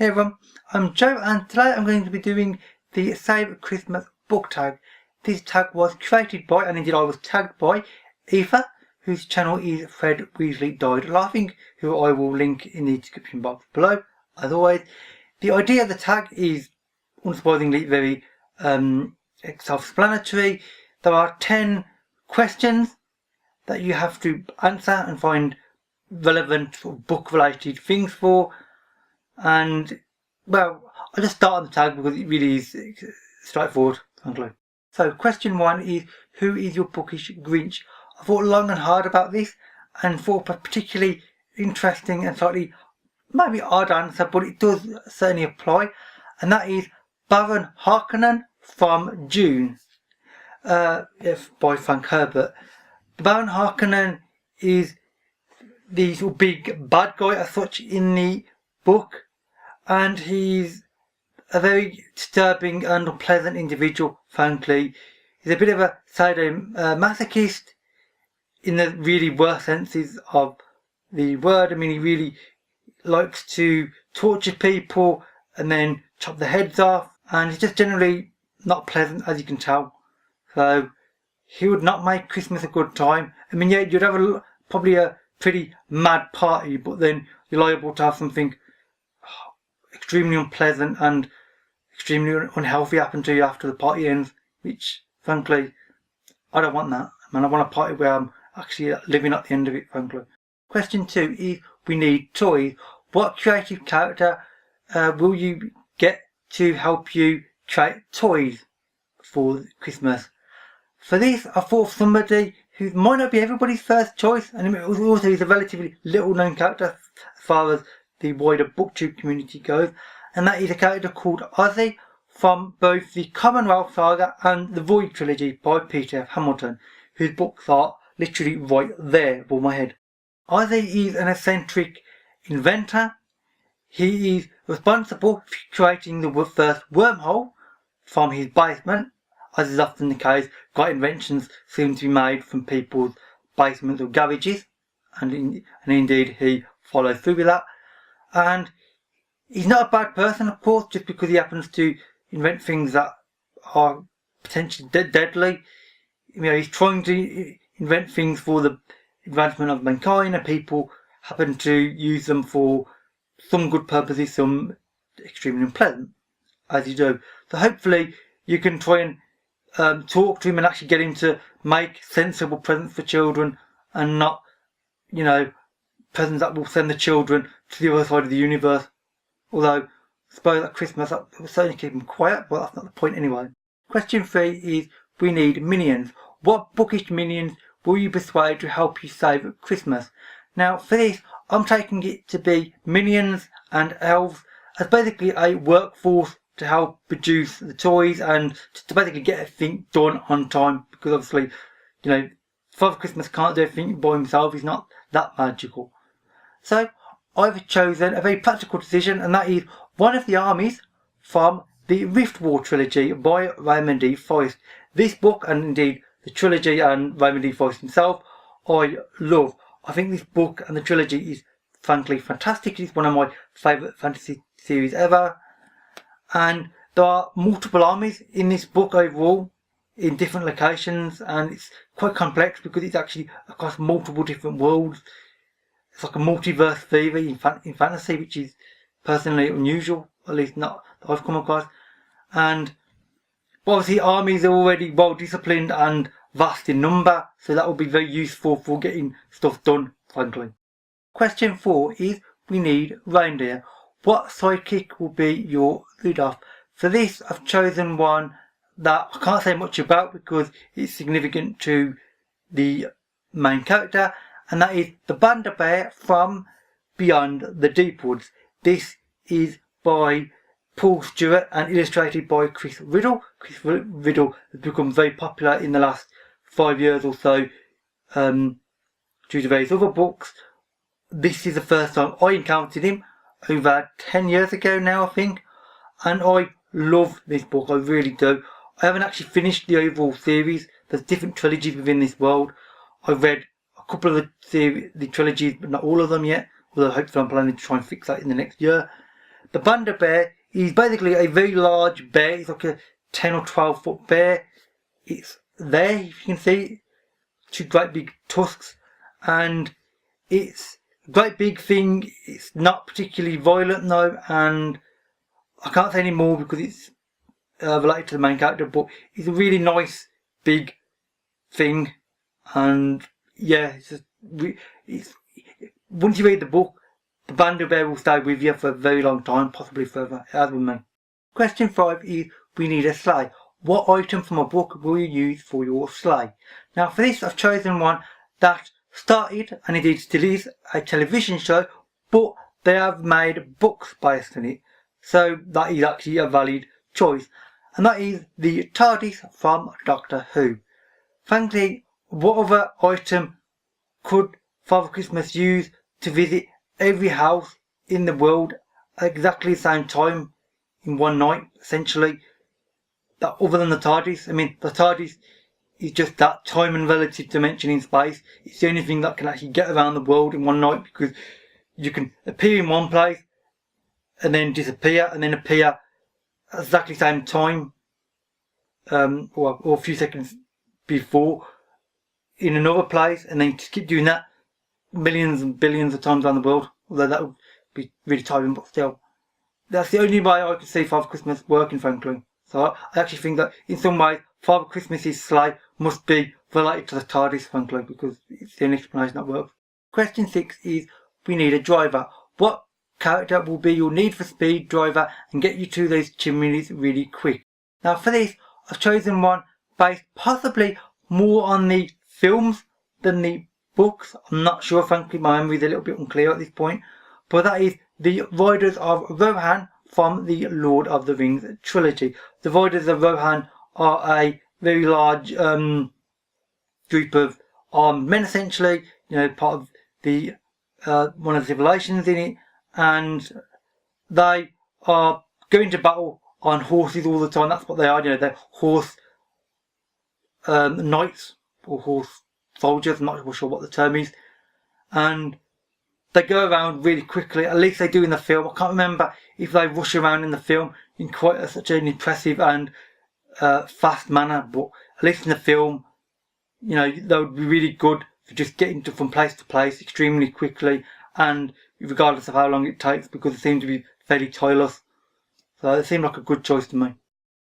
Hey everyone, I'm Joe and today I'm going to be doing the Save Christmas book tag. This tag was created by, and indeed I was tagged by, Aoife, whose channel is Fred Weasley Died Laughing, who I will link in the description box below. As always, the idea of the tag is unsurprisingly very self-explanatory. There are 10 questions that you have to answer and find relevant book related things for. And well, I'll just start on the tag because it really is straightforward, frankly. So question 1 is, who is your bookish Grinch? I thought long and hard about this and thought a particularly interesting and slightly maybe odd answer, but it does certainly apply, and that is Baron Harkonnen from June, by Frank Herbert. Baron Harkonnen is the sort of big bad guy as such in the book, and he's a very disturbing and unpleasant individual, frankly. He's a bit of a sadomasochist in the really worst senses of the word. I mean, he really likes to torture people and then chop their heads off, and he's just generally not pleasant, as you can tell. So he would not make Christmas a good time. I mean, yeah, you'd have probably a pretty mad party, but then you're liable to have something extremely unpleasant and extremely unhealthy happen to you after the party ends, which frankly I don't want that. I mean, I want a party where I'm actually living at the end of it, frankly. Question 2 is, we need toys. What creative character will you get to help you create toys for Christmas? For this, I thought of somebody who might not be everybody's first choice, and also is a relatively little known character as far as the wider booktube community goes, and that is a character called Ozzy from both the Commonwealth Saga and the Void trilogy by Peter F. Hamilton, whose books are literally right there above my head. Ozzy is an eccentric inventor. He is responsible for creating the first wormhole from his basement. As is often the case, great inventions seem to be made from people's basements or garages, and indeed he follows through with that. And he's not a bad person, of course, just because he happens to invent things that are potentially deadly. You know, he's trying to invent things for the advancement of mankind, and people happen to use them for some good purposes, some extremely unpleasant, as you do. So hopefully you can try and talk to him and actually get him to make sensible presents for children, and not, you know, presents that will send the children to the other side of the universe. Although, I suppose at Christmas that will certainly keep them quiet, but that's not the point anyway. Question 3 is, we need minions. What bookish minions will you persuade to help you save at Christmas? Now, for this, I'm taking it to be minions and elves as basically a workforce to help produce the toys and to basically get everything done on time, because obviously, you know, Father Christmas can't do everything by himself. He's not that magical. So I've chosen a very practical decision, and that is one of the armies from the Rift War trilogy by Raymond D. Forrest. This book, and indeed the trilogy and Raymond D. Forrest himself, I love. I think this book and the trilogy is frankly fantastic. It's one of my favourite fantasy series ever. And there are multiple armies in this book overall, in different locations, and it's quite complex because it's actually across multiple different worlds. It's like a multiverse theory in fantasy, which is personally unusual, at least not that I've come across. And obviously armies are already well disciplined and vast in number, so that will be very useful for getting stuff done, frankly. Question 4 is, we need reindeer. What sidekick will be your Rudolph? For this, I've chosen one that I can't say much about because it's significant to the main character, and that is the Banda Bear from Beyond the Deep Woods. This is by Paul Stewart and illustrated by Chris Riddle. Chris Riddle has become very popular in the last 5 years or so due to various other books. This is the first time I encountered him, over 10 years ago now, I think, and I love this book. I really do. I haven't actually finished the overall series. There's different trilogies within this world. I've read a couple of the trilogies, but not all of them yet, although hopefully I'm planning to try and fix that in the next year. the panda bear is basically a very large bear. It's like a 10 or 12 foot bear. It's there, if you can see, two great big tusks, and it's a great big thing. It's not particularly violent though, and I can't say any more because it's related to the main character, but it's a really nice big thing. And yeah, it's once you read the book, the panda bear will stay with you for a very long time, possibly forever, as with me. Question 5 is, we need a sleigh. What item from a book will you use for your sleigh? Now for this I've chosen one that started, and indeed still is, a television show, but they have made books based on it. So that is actually a valid choice. And that is the TARDIS from Doctor Who. Frankly, what other item could Father Christmas use to visit every house in the world at exactly the same time in one night, essentially, that other than the TARDIS? I mean, the TARDIS is just that time and relative dimension in space. It's the only thing that can actually get around the world in one night, because you can appear in one place and then disappear and then appear at exactly the same time, or a few seconds before in another place, and then just keep doing that millions and billions of times around the world. Although that would be really tiring, but still, that's the only way I could see Father Christmas working, frankly. So I actually think that in some ways Father Christmas's sleigh must be related to the TARDIS, frankly, because it's the only explanation that works. Question 6 is, we need a driver. What character will be your Need for Speed driver and get you to those chimneys really quick? Now for this, I've chosen one based possibly more on the films than the books. I'm not sure, frankly, my memory is a little bit unclear at this point. But that is the Riders of Rohan from the Lord of the Rings trilogy. The Riders of Rohan are a very large group of armed men, essentially, part of the one of the civilizations in it, and they are going to battle on horses all the time. That's what they are, they're horse knights or horse soldiers. I'm not sure what the term is, and they go around really quickly. At least they do in the film. I can't remember if they rush around in the film in quite such an impressive and fast manner, but at least in the film, that would be really good for just getting from place to place extremely quickly, and regardless of how long it takes, because it seems to be fairly tireless. So it seemed like a good choice to me.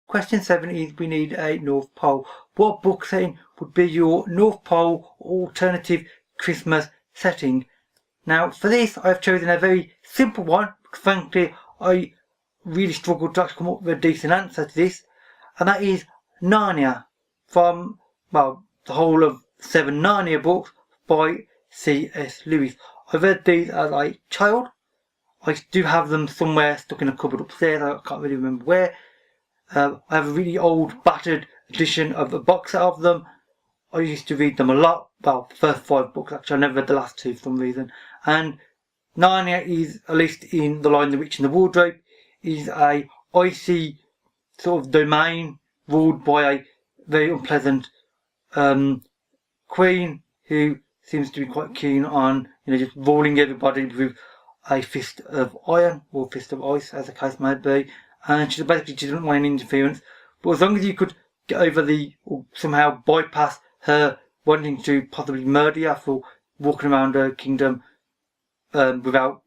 Question 7 is, we need a North Pole. What book setting would be your North Pole alternative Christmas setting? Now for this I've chosen a very simple one, because frankly I really struggled to actually come up with a decent answer to this, and that is Narnia from, well, the whole of 7 Narnia books by C.S. Lewis. I read these as a child. I do have them somewhere stuck in a cupboard upstairs. I can't really remember where. I have a really old battered edition of a box set of them. I used to read them a lot. Well, the first 5 books actually. I never read the last 2 for some reason. And Narnia is, at least in The Lion, the Witch and the Wardrobe, is a icy sort of domain ruled by a very unpleasant queen who seems to be quite keen on just ruling everybody with a fist of iron or fist of ice, as the case may be. And she basically doesn't want any interference. But as long as you could get over or somehow bypass her wanting to possibly murder you for walking around her kingdom without,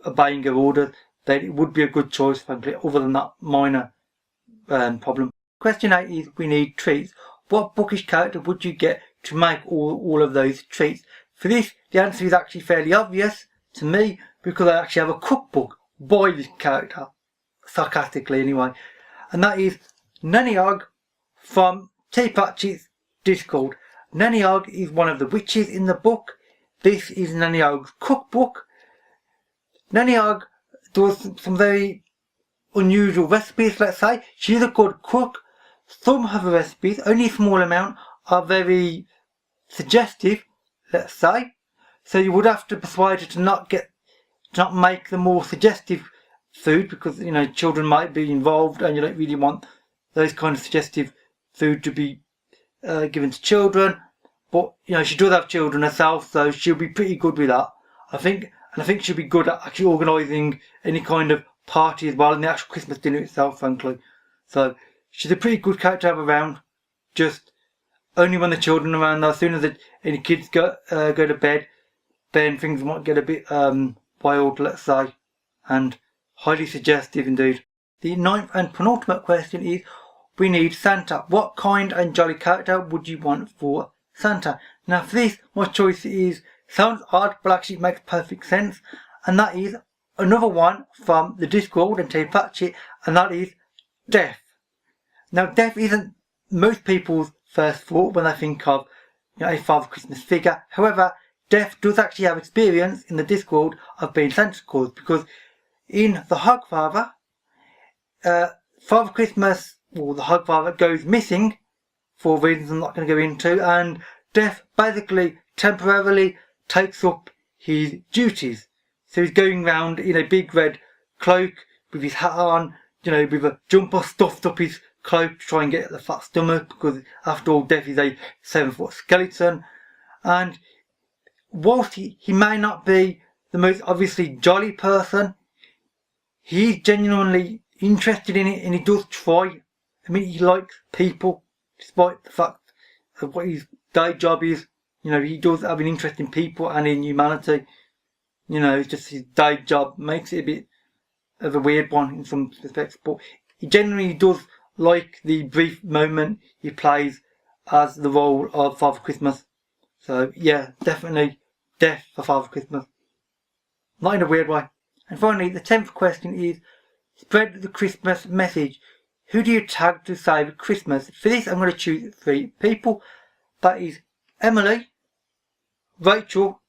obeying her orders, then it would be a good choice, frankly, other than that minor problem. Question 8 is, we need treats. What bookish character would you get to make all of those treats? For this, the answer is actually fairly obvious to me, because I actually have a cookbook by this character, sarcastically anyway, and that is Nanny Og from Tea Patch's Discord. Nanny Og is one of the witches in the book. This is Nanny Og's cookbook. Nanny Og does some very unusual recipes, let's say. She's a good cook. Some of her recipes, only a small amount, are very suggestive, let's say. So you would have to persuade her to not make the more suggestive food, because children might be involved, and you don't really want those kind of suggestive food to be given to children. But she does have children herself, so she'll be pretty good with that, I think. And I think she'll be good at actually organising any kind of party as well, and the actual Christmas dinner itself, frankly. So she's a pretty good character to have around. Just only when the children are around, though. As soon as any kids go to bed, then things might get a bit wild, let's say, and highly suggestive indeed. The 9th and penultimate question is, we need Santa. What kind and jolly character would you want for Santa? Now for this, my choice sounds odd, but actually makes perfect sense, and that is another one from the Discworld and Team Patchit, and that is Death. Now Death isn't most people's first thought when they think of a Father Christmas figure. However, Death does actually have experience in the Discworld of being Santa Claus, because in the Hogfather, Father Christmas, or the Hogfather, goes missing for reasons I'm not going to go into, and Death basically temporarily takes up his duties. So he's going round in a big red cloak with his hat on, with a jumper stuffed up his cloak to try and get at the fat stomach, because after all, Death is a 7-foot skeleton. And whilst he may not be the most obviously jolly person, he's genuinely interested in it, and he does try. I mean, he likes people, despite the fact of what his day job is. He does have an interest in people and in humanity. It's just his day job makes it a bit of a weird one in some respects, but he generally does like the brief moment he plays as the role of Father Christmas. So yeah, definitely Death for Father Christmas. Not in a weird way. And finally, the 10th question is, spread the Christmas message. Who do you tag to save Christmas? For this, I'm going to choose 3 people. That is Emily, Rachel,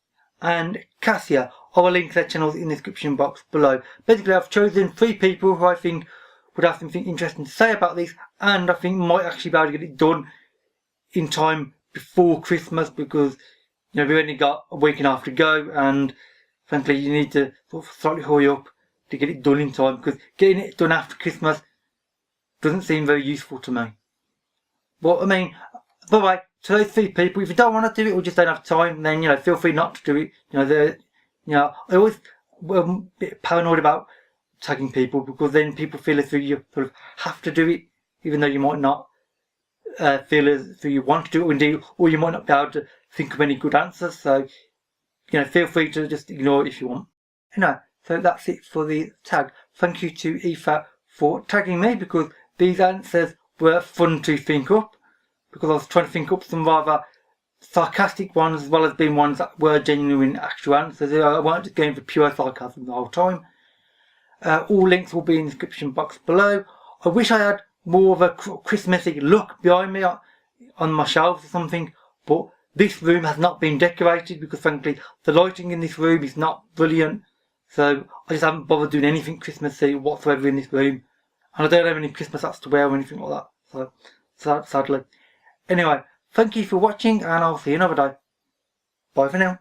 and Cassia. I will link their channels in the description box below. Basically, I've chosen 3 people who I think would have something interesting to say about this, and I think might actually be able to get it done in time before Christmas, because we've only got a week and a half to go, and frankly, you need to sort of slightly hurry up to get it done in time, because getting it done after Christmas doesn't seem very useful to me. But I mean, by the way, to those 3 people, if you don't want to do it or just don't have time, then feel free not to do it. I always am a bit paranoid about tagging people, because then people feel as though you sort of have to do it, even though you might not feel as though you want to do it, or indeed, or you might not be able to think of any good answers. So feel free to just ignore it if you want. Anyway, so that's it for the tag. Thank you to Aoife for tagging me, because these answers were fun to think up, because I was trying to think up some rather sarcastic ones, as well as being ones that were genuine actual answers. I weren't just going for pure sarcasm the whole time. All links will be in the description box below. I wish I had more of a Christmassy look behind me on my shelves or something, but this room has not been decorated, because frankly the lighting in this room is not brilliant, so I just haven't bothered doing anything Christmassy whatsoever in this room, and I don't have any Christmas hats to wear or anything like that, so sadly. Anyway, thank you for watching, and I'll see you another day. Bye for now.